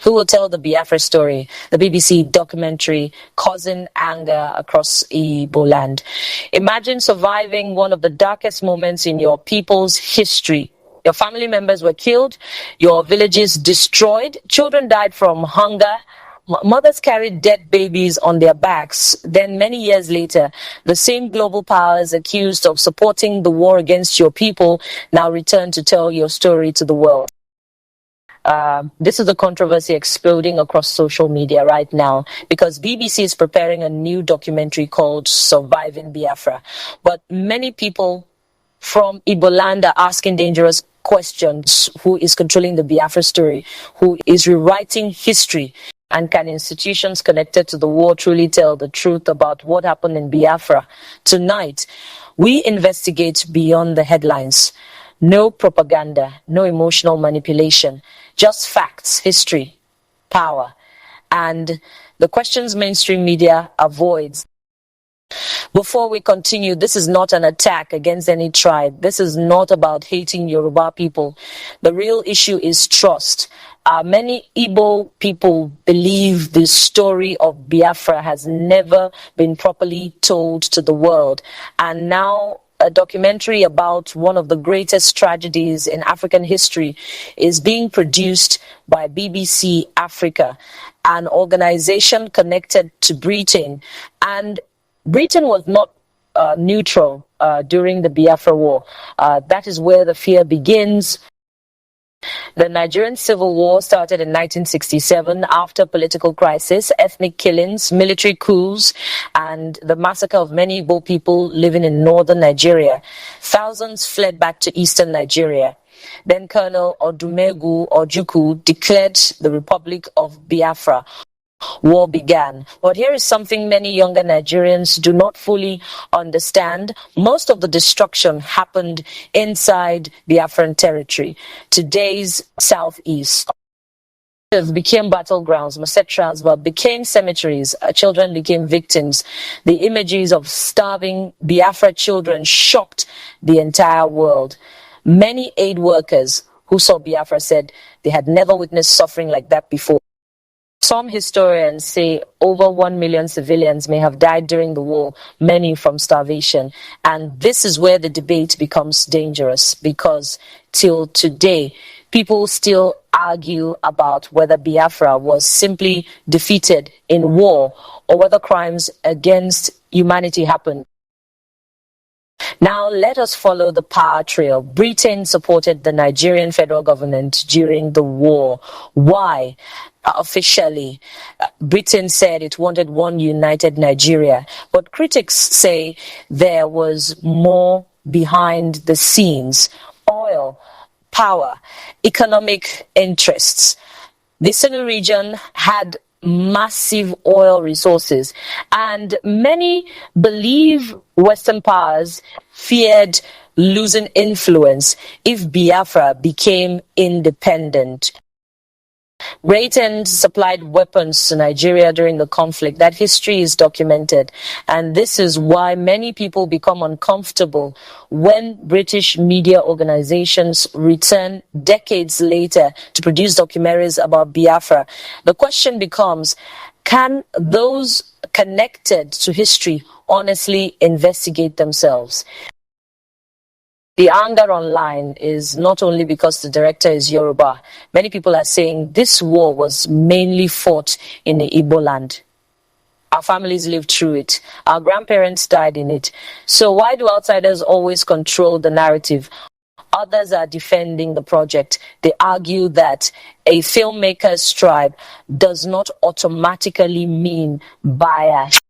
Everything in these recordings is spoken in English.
Who will tell the Biafra story? The BBC documentary causing anger across Igboland. Imagine surviving one of the darkest moments in your people's history. Your family members were killed, your villages destroyed, children died from hunger, mothers carried dead babies on their backs. Then many years later, the same global powers accused of supporting the war against your people now return to tell your story to the world. This is the controversy exploding across social media right now because BBC is preparing a new documentary called Surviving Biafra. But many people from Igboland are asking dangerous questions. Who is controlling the Biafra story? Who is rewriting history? And can institutions connected to the war truly tell the truth about what happened in Biafra? Tonight, we investigate beyond the headlines. No propaganda, no emotional manipulation, just facts, history, power, and the questions mainstream media avoids. Before we continue, this is not an attack against any tribe. This is not about hating Yoruba people. The real issue is trust. Many Igbo people believe the story of Biafra has never been properly told to the world. And now a documentary about one of the greatest tragedies in African history is being produced by BBC Africa, an organization connected to Britain. And Britain was not neutral during the Biafra War. That is where the fear begins. The Nigerian Civil War started in 1967 after political crisis, ethnic killings, military coups, and the massacre of many Igbo people living in northern Nigeria. Thousands fled back to eastern Nigeria. Then Colonel Odumegu Ojukwu declared the Republic of Biafra. War began. But here is something many younger Nigerians do not fully understand. Most of the destruction happened inside Biafran territory, today's southeast. Became battlegrounds, Masetras became cemeteries, children became victims. The images of starving Biafra children shocked the entire world. Many aid workers who saw Biafra said they had never witnessed suffering like that before. Some historians say over 1 million civilians may have died during the war, many from starvation. And this is where the debate becomes dangerous because till today, people still argue about whether Biafra was simply defeated in war or whether crimes against humanity happened. Now, let us follow the power trail. Britain supported the Nigerian federal government during the war. Why? Officially, Britain said it wanted one united Nigeria. But critics say there was more behind the scenes. Oil, power, economic interests. The Sinu region had massive oil resources, and many believe Western powers feared losing influence if Biafra became independent. Britain supplied weapons to Nigeria during the conflict. That history is documented, and this is why many people become uncomfortable when British media organizations return decades later to produce documentaries about Biafra. The question becomes, can those connected to history honestly investigate themselves? The anger online is not only because the director is Yoruba. Many people are saying this war was mainly fought in the Igboland. Our families lived through it. Our grandparents died in it. So why do outsiders always control the narrative? Others are defending the project. They argue that a filmmaker's tribe does not automatically mean bias,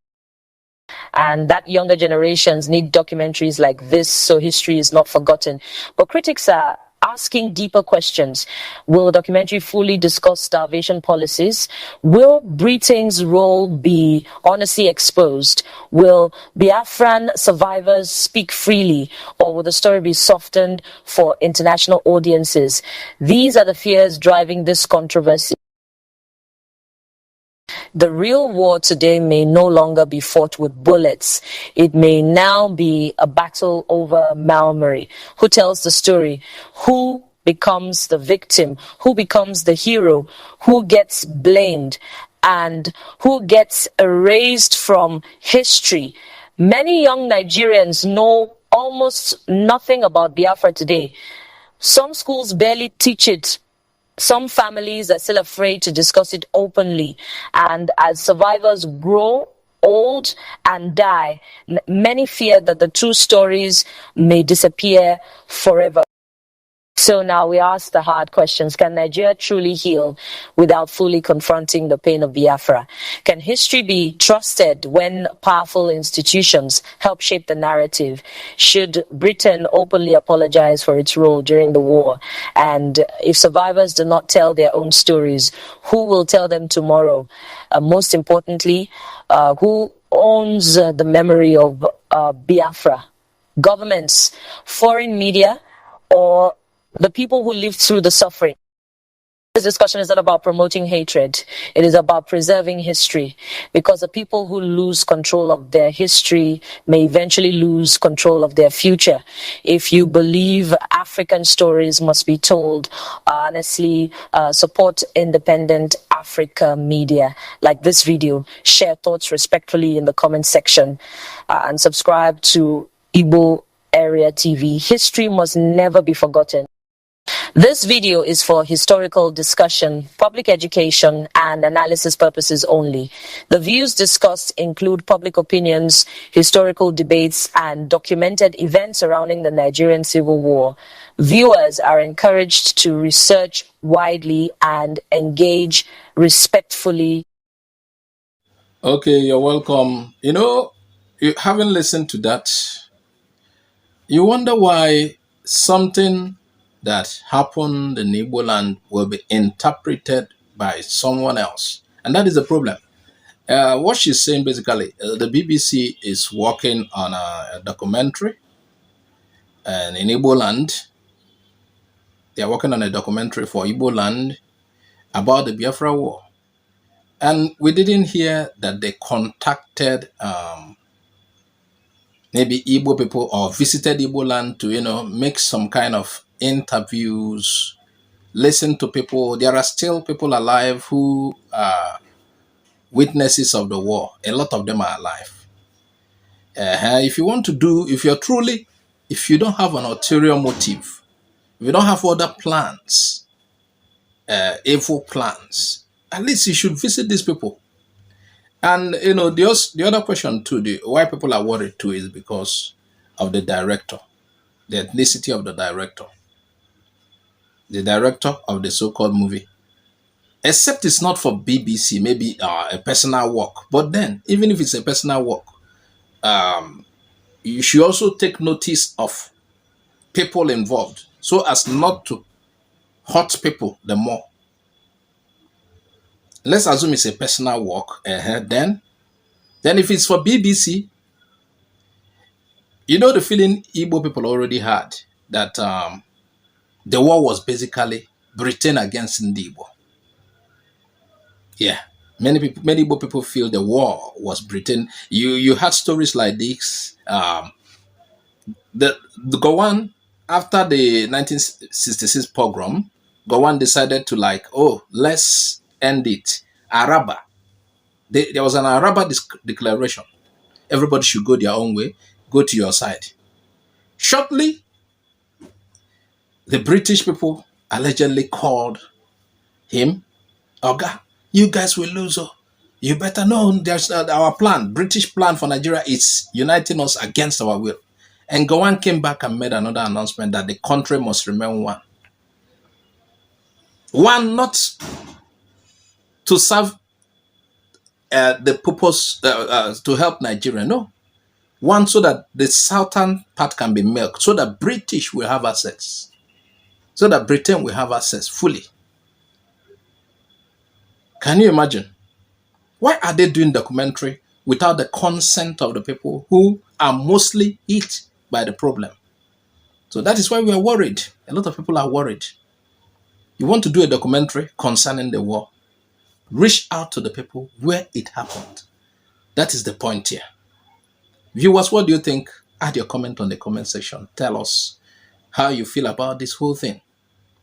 and that younger generations need documentaries like this so history is not forgotten. But critics are asking deeper questions. Will the documentary fully discuss starvation policies? Will Britain's role be honestly exposed? Will Biafran survivors speak freely, or will the story be softened for international audiences? These are the fears driving this controversy. The real war today may no longer be fought with bullets. It may now be a battle over memory. Who tells the story? Who becomes the victim, who becomes the hero, who gets blamed, and who gets erased from history. Many young Nigerians know almost nothing about Biafra today. Some schools barely teach it. Some families are still afraid to discuss it openly. And as survivors grow old and die, many fear that the true stories may disappear forever. So now we ask the hard questions. Can Nigeria truly heal without fully confronting the pain of Biafra? Can history be trusted when powerful institutions help shape the narrative? Should Britain openly apologize for its role during the war? And if survivors do not tell their own stories, who will tell them tomorrow? Most importantly, who owns the memory of Biafra? Governments, foreign media, or the people who lived through the suffering? This discussion is not about promoting hatred. It is about preserving history, because the people who lose control of their history may eventually lose control of their future. If you believe African stories must be told, honestly, support independent Africa media. Like this video, share thoughts respectfully in the comment section, and subscribe to IGBO AREA TV. History must never be forgotten. This video is for historical discussion, public education, and analysis purposes only. The views discussed include public opinions, historical debates, and documented events surrounding the Nigerian Civil War. Viewers are encouraged to research widely and engage respectfully. Okay, you're welcome. You haven't listened to that. You wonder why something that happened in Igboland will be interpreted by someone else. And that is the problem. What she's saying basically, the BBC is working on a documentary. And in Igboland, they are working on a documentary for Igboland about the Biafra War. And we didn't hear that they contacted maybe Igbo people or visited Igbo land to, make some kind of interviews, listen to people. There are still people alive who are witnesses of the war. A lot of them are alive. If you don't have an ulterior motive, if you don't have other plans, evil plans, at least you should visit these people. And the other question too, why people are worried too, is because of the director, the ethnicity of the director of the so-called movie. Except it's not for BBC, maybe a personal work. But then, even if it's a personal work, you should also take notice of people involved, so as not to hurt people the more. Let's assume it's a personal work. Then if it's for BBC, the feeling Igbo people already had that the war was basically Britain against Igbo. Yeah, many Igbo people feel the war was Britain. You had stories like this. The Gowon, after the 1966 pogrom, Gowon decided to let's end it. Araba. There was an Araba declaration. Everybody should go their own way. Go to your side. Shortly, the British people allegedly called him, Oga, you guys will lose. Oh. You better know there's our plan. British plan for Nigeria is uniting us against our will. And Gowon came back and made another announcement that the country must remain one. One, not to serve the purpose to help Nigeria. No. One, so that the southern part can be milked, so that British will have access. So that Britain will have access fully. Can you imagine? Why are they doing documentary without the consent of the people who are mostly hit by the problem? So that is why we are worried. A lot of people are worried. You want to do a documentary concerning the war, reach out to the people where it happened. That is the point here. Viewers, what do you think? Add your comment on the comment section. Tell us how you feel about this whole thing.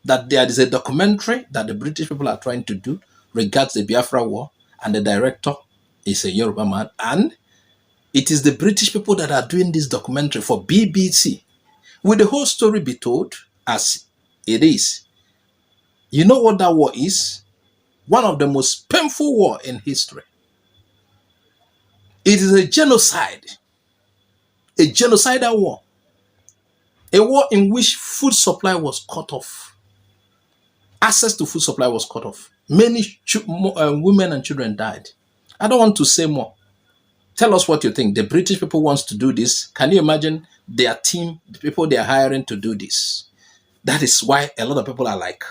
that there is a documentary that the British people are trying to do regards the Biafra War, and the director is a Yoruba man, and it is the British people that are doing this documentary for BBC. Will the whole story be told as it is? You know what that war is? One of the most painful war in history. It is a genocide, a genocidal war, a war in which food supply was cut off. Access to food supply was cut off. Many women and children died. I don't want to say more. Tell us what you think. The British people wants to do this. Can you imagine their team, the people they are hiring to do this? That is why a lot of people are like,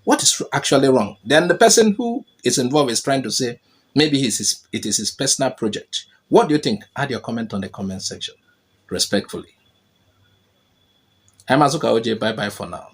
what is actually wrong? Then the person who is involved is trying to say, maybe it is his personal project. What do you think? Add your comment on the comment section. Respectfully. I'm Azuka OJ. Bye-bye for now.